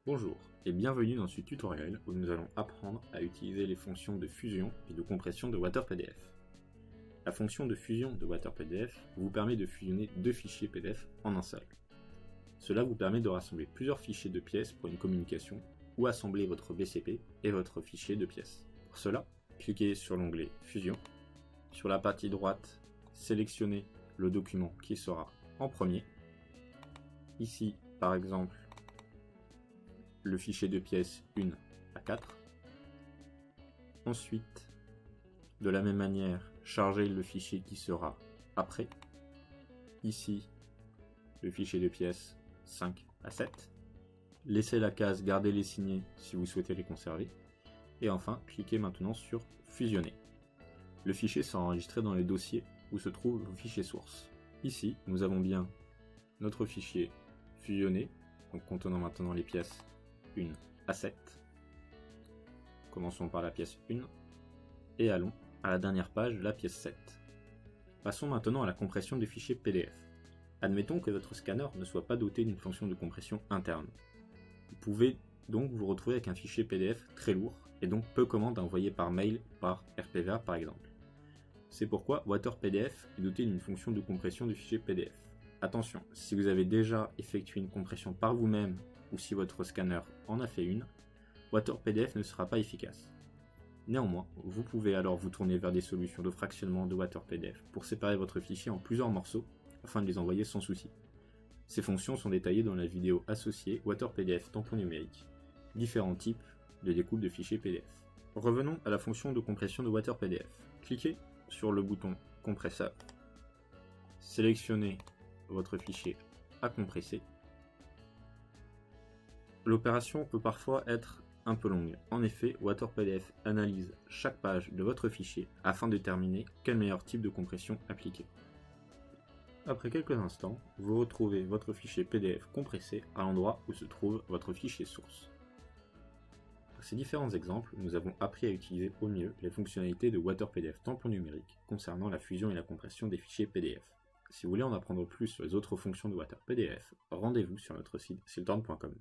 Bonjour et bienvenue dans ce tutoriel où nous allons apprendre à utiliser les fonctions de fusion et de compression de WaterPDF. La fonction de fusion de WaterPDF vous permet de fusionner deux fichiers PDF en un seul. Cela vous permet de rassembler plusieurs fichiers de pièces pour une communication ou assembler votre BCP et votre fichier de pièces. Pour cela, cliquez sur l'onglet Fusion. Sur la partie droite, sélectionnez le document qui sera en premier. Ici, par exemple, le fichier de pièces 1 à 4. Ensuite, de la même manière, chargez le fichier qui sera après. Ici, le fichier de pièces 5 à 7. Laissez la case Garder les signés si vous souhaitez les conserver. Et enfin, cliquez maintenant sur Fusionner. Le fichier sera enregistré dans le dossier où se trouve le fichier source. Ici, nous avons bien notre fichier fusionné, donc contenant maintenant les pièces 1 à 7. Commençons par la pièce 1 et allons à la dernière page, la pièce 7. Passons maintenant à la compression des fichiers PDF. Admettons que votre scanner ne soit pas doté d'une fonction de compression interne. Vous pouvez donc vous retrouver avec un fichier PDF très lourd et donc peu commode à envoyer par mail ou par RPVA par exemple. C'est pourquoi WaterPDF est doté d'une fonction de compression du fichier PDF. Attention, si vous avez déjà effectué une compression par vous-même ou si votre scanner en a fait une, WaterPDF ne sera pas efficace. Néanmoins, vous pouvez alors vous tourner vers des solutions de fractionnement de WaterPDF pour séparer votre fichier en plusieurs morceaux afin de les envoyer sans souci. Ces fonctions sont détaillées dans la vidéo associée WaterPDF tampon numérique, différents types de découpe de fichiers PDF. Revenons à la fonction de compression de WaterPDF. Cliquez sur le bouton compresseur, sélectionnez votre fichier à compresser. L'opération peut parfois être un peu longue. En effet, WaterPDF analyse chaque page de votre fichier afin de déterminer quel meilleur type de compression appliquer. Après quelques instants, vous retrouvez votre fichier PDF compressé à l'endroit où se trouve votre fichier source. Pour ces différents exemples, nous avons appris à utiliser au mieux les fonctionnalités de WaterPDF tampon numérique concernant la fusion et la compression des fichiers PDF. Si vous voulez en apprendre plus sur les autres fonctions de WaterPDF, rendez-vous sur notre site siltorn.com.